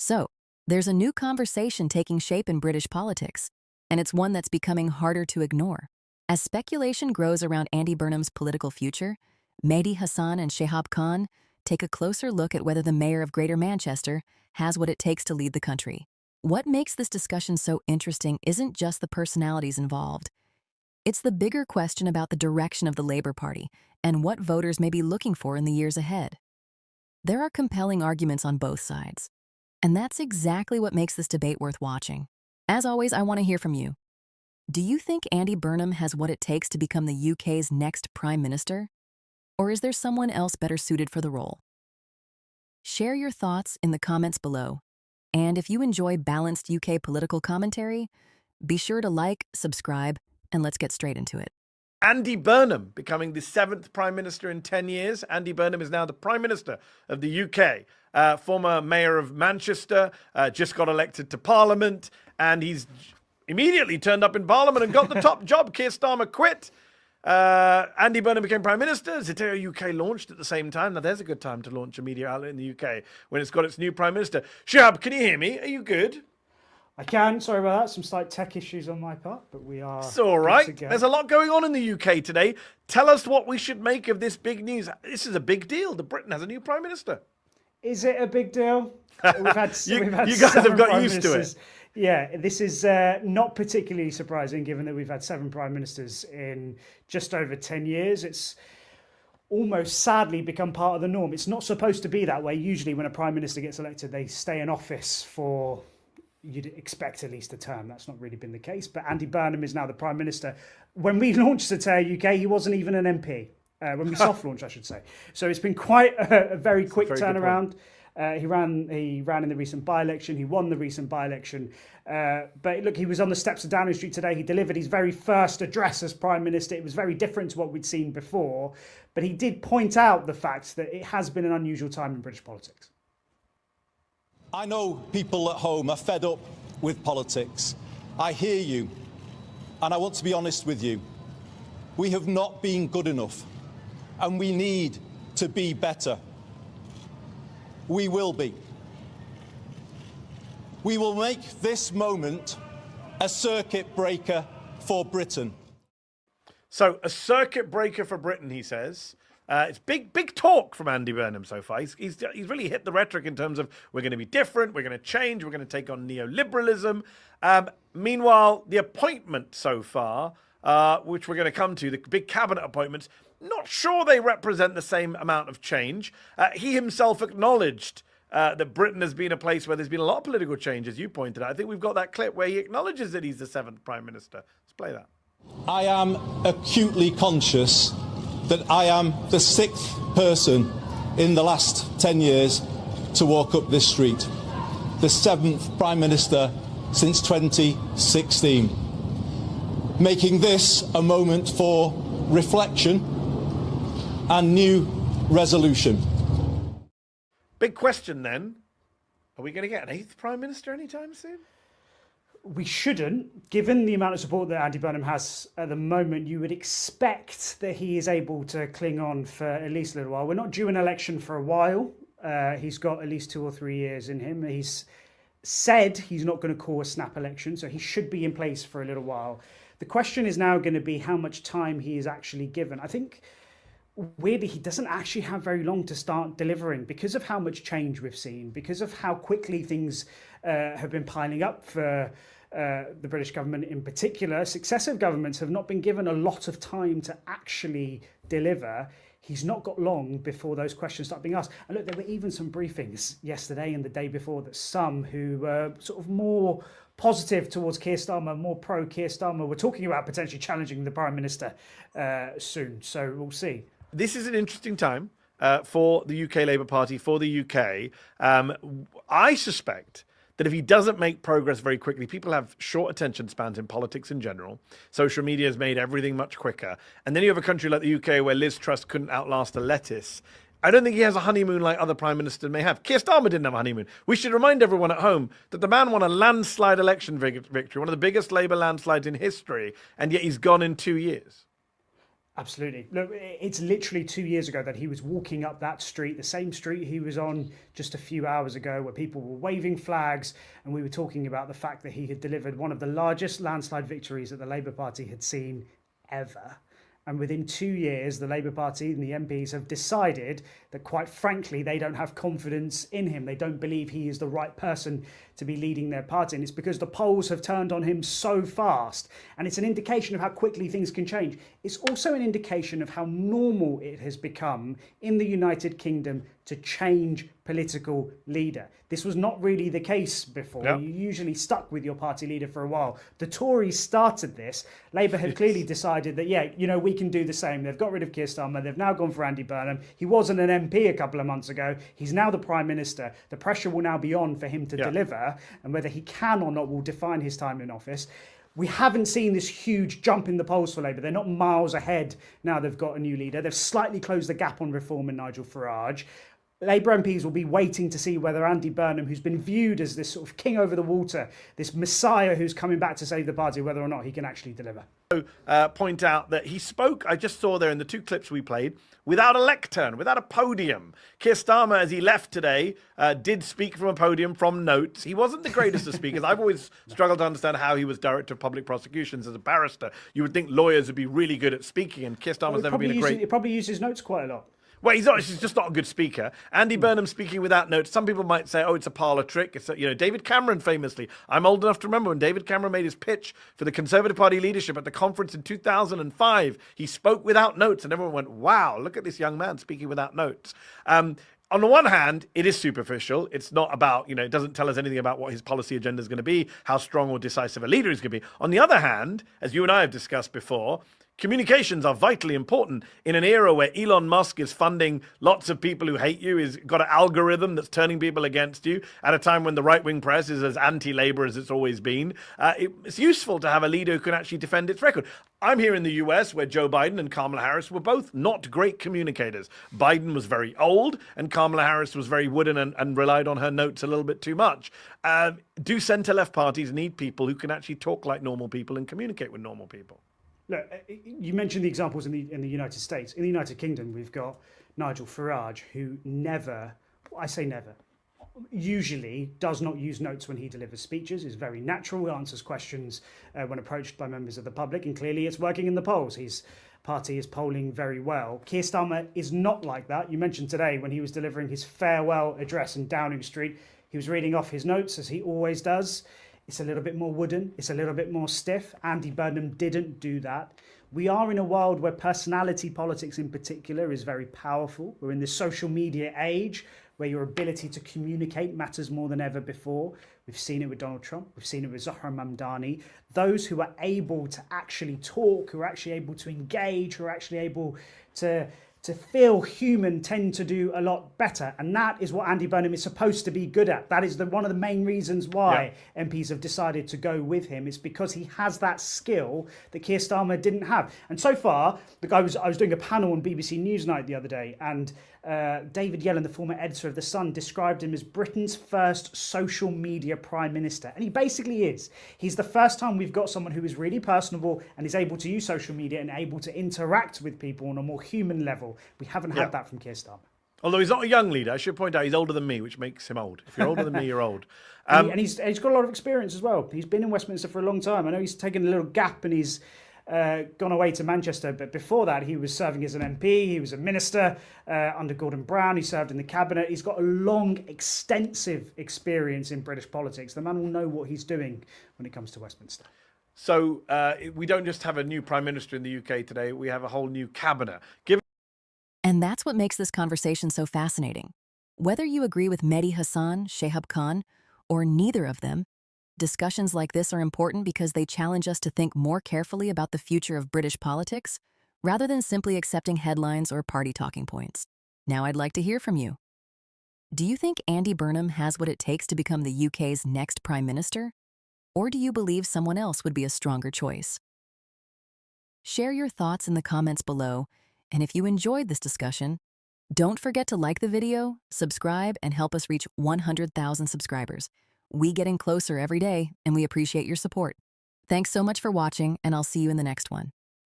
So, there's a new conversation taking shape in British politics, and it's one that's becoming harder to ignore. As speculation grows around Andy Burnham's political future, Mehdi Hasan and Shehab Khan take a closer look at whether the mayor of Greater Manchester has what it takes to lead the country. What makes this discussion so interesting isn't just the personalities involved. It's the bigger question about the direction of the Labour Party and what voters may be looking for in the years ahead. There are compelling arguments on both sides, and that's exactly what makes this debate worth watching. As always, I want to hear from you. Do you think Andy Burnham has what it takes to become the UK's next Prime Minister? Or is there someone else better suited for the role? Share your thoughts in the comments below. And if you enjoy balanced UK political commentary, be sure to like, subscribe, and let's get straight into it. Andy Burnham becoming the 7th Prime Minister in 10 years. Andy Burnham is now the Prime Minister of the UK. Former Mayor of Manchester, just got elected to Parliament, and he's immediately turned up in Parliament and got the top job. Keir Starmer quit. Andy Burnham became Prime Minister. Zeteo UK launched at the same time. Now, there's a good time to launch a media outlet in the UK when it's got its new Prime Minister. Shehab, can you hear me? Are you good? I can. Sorry about that. Some slight tech issues on my part, but we are. It's all right. There's a lot going on in the UK today. Tell us what we should make of this big news. This is a big deal. Britain has a new Prime Minister. Is it a big deal? We've had you guys have got used to it. Yeah, this is not particularly surprising given that we've had 7 Prime Ministers in just over 10 years. It's almost sadly become part of the norm. It's not supposed to be that way. Usually when a Prime Minister gets elected, they stay in office for, you'd expect at least a term. That's not really been the case. But Andy Burnham is now the Prime Minister. When we launched Zeteo UK, he wasn't even an MP. When we soft launched, I should say. So it's been quite a very quick turnaround. He ran in the recent by-election. He won the recent by-election. But look, he was on the steps of Downing Street today. He delivered his very first address as Prime Minister. It was very different to what we'd seen before. But he did point out the fact that it has been an unusual time in British politics. I know people at home are fed up with politics. I hear you. And I want to be honest with you. We have not been good enough. And we need to be better. We will be. We will make this moment a circuit breaker for Britain. So, a circuit breaker for Britain, he says. It's big talk from Andy Burnham so far. He's really hit the rhetoric in terms of we're going to be different, we're going to change, we're going to take on neoliberalism. Meanwhile, the appointment so far, which we're going to come to, the big cabinet appointments, not sure they represent the same amount of change. He himself acknowledged that Britain has been a place where there's been a lot of political change, as you pointed out. I think we've got that clip where he acknowledges that he's the 7th Prime Minister. Let's play that. I am acutely conscious that I am the 6th person in the last 10 years to walk up this street. The 7th Prime Minister since 2016. Making this a moment for reflection and new resolution. Big question then. Are we going to get an 8th Prime Minister anytime soon? We shouldn't. Given the amount of support that Andy Burnham has at the moment, you would expect that he is able to cling on for at least a little while. We're not due an election for a while. He's got at least 2 or 3 years in him. He's said he's not going to call a snap election, so he should be in place for a little while. The question is now going to be how much time he is actually given. I think weirdly, he doesn't actually have very long to start delivering because of how much change we've seen, because of how quickly things have been piling up for the British government in particular. Successive governments have not been given a lot of time to actually deliver. He's not got long before those questions start being asked. And look, there were even some briefings yesterday and the day before that some who were sort of more positive towards Keir Starmer, more pro-Keir Starmer, were talking about potentially challenging the Prime Minister soon. So we'll see. This is an interesting time for the UK Labour Party, for the UK. I suspect that if he doesn't make progress very quickly, people have short attention spans in politics in general. Social media has made everything much quicker. And then you have a country like the UK where Liz Truss couldn't outlast a lettuce. I don't think he has a honeymoon like other prime ministers may have. Keir Starmer didn't have a honeymoon. We should remind everyone at home that the man won a landslide election victory, one of the biggest Labour landslides in history, and yet he's gone in 2 years. Absolutely. Look, it's literally 2 years ago that he was walking up that street, the same street he was on just a few hours ago, where people were waving flags, and we were talking about the fact that he had delivered one of the largest landslide victories that the Labour Party had seen ever. And within 2 years, the Labour Party and the MPs have decided that, quite frankly, they don't have confidence in him. They don't believe he is the right person to be leading their party. And it's because the polls have turned on him so fast. And it's an indication of how quickly things can change. It's also an indication of how normal it has become in the United Kingdom to change political leader. This was not really the case before. Yep. You usually stuck with your party leader for a while. The Tories started this. Labour had clearly decided that, yeah, you know, we can do the same. They've got rid of Keir Starmer. They've now gone for Andy Burnham. He wasn't an MP a couple of months ago. He's now the Prime Minister. The pressure will now be on for him to deliver, and whether he can or not will define his time in office. We haven't seen this huge jump in the polls for Labour. They're not miles ahead now they've got a new leader. They've slightly closed the gap on reform in Nigel Farage. Labour MPs will be waiting to see whether Andy Burnham, who's been viewed as this sort of king over the water, this messiah who's coming back to save the party, whether or not he can actually deliver. Point out that he spoke, I just saw there in the two clips we played, without a lectern, without a podium. Keir Starmer, as he left today, did speak from a podium, from notes. He wasn't the greatest of speakers. I've always struggled to understand how he was Director of Public Prosecutions as a barrister. You would think lawyers would be really good at speaking, and Keir Starmer's never been a great... He probably uses notes quite a lot. Well, he's just not a good speaker. Andy Burnham speaking without notes. Some people might say, oh, it's a parlour trick. It's David Cameron famously. I'm old enough to remember when David Cameron made his pitch for the Conservative Party leadership at the conference in 2005. He spoke without notes, and everyone went, wow, look at this young man speaking without notes. On the one hand, it is superficial. It's not about, it doesn't tell us anything about what his policy agenda is going to be, how strong or decisive a leader he's going to be. On the other hand, as you and I have discussed before, communications are vitally important in an era where Elon Musk is funding lots of people who hate you, he's got an algorithm that's turning people against you at a time when the right-wing press is as anti-Labour as it's always been. It's useful to have a leader who can actually defend its record. I'm here in the US where Joe Biden and Kamala Harris were both not great communicators. Biden was very old and Kamala Harris was very wooden and relied on her notes a little bit too much. Do centre-left parties need people who can actually talk like normal people and communicate with normal people? Look, you mentioned the examples in the United States. In the United Kingdom, we've got Nigel Farage, who usually does not use notes when he delivers speeches, is very natural, he answers questions when approached by members of the public, and clearly it's working in the polls. His party is polling very well. Keir Starmer is not like that. You mentioned today when he was delivering his farewell address in Downing Street, he was reading off his notes, as he always does. It's a little bit more wooden. It's a little bit more stiff. Andy Burnham didn't do that. We are in a world where personality politics in particular is very powerful. We're in this social media age where your ability to communicate matters more than ever before. We've seen it with Donald Trump. We've seen it with Zohra Mamdani. Those who are able to actually talk, who are actually able to engage, who are actually able to feel human tend to do a lot better. And that is what Andy Burnham is supposed to be good at. That is one of the main reasons why MPs have decided to go with him. It's because he has that skill that Keir Starmer didn't have. And so far, I was doing a panel on BBC Newsnight the other day, and David Yellen, the former editor of The Sun, described him as Britain's first social media prime minister. And he basically is. He's the first time we've got someone who is really personable and is able to use social media and able to interact with people on a more human level. We haven't had that from Keir Starmer. Although he's not a young leader, I should point out he's older than me, which makes him old. If you're older than me, you're old. And he's got a lot of experience as well. He's been in Westminster for a long time. I know he's taken a little gap and he's gone away to Manchester, but before that he was serving as an MP, he was a minister under Gordon Brown, he served in the cabinet. He's got a long, extensive experience in British politics. The man will know what he's doing when it comes to Westminster. So we don't just have a new Prime Minister in the UK today, we have a whole new cabinet. And that's what makes this conversation so fascinating. Whether you agree with Mehdi Hasan, Shehab Khan, or neither of them, discussions like this are important because they challenge us to think more carefully about the future of British politics, rather than simply accepting headlines or party talking points. Now I'd like to hear from you. Do you think Andy Burnham has what it takes to become the UK's next Prime Minister? Or do you believe someone else would be a stronger choice? Share your thoughts in the comments below, and if you enjoyed this discussion, don't forget to like the video, subscribe, and help us reach 100,000 subscribers. We're getting closer every day, and we appreciate your support. Thanks so much for watching, and I'll see you in the next one.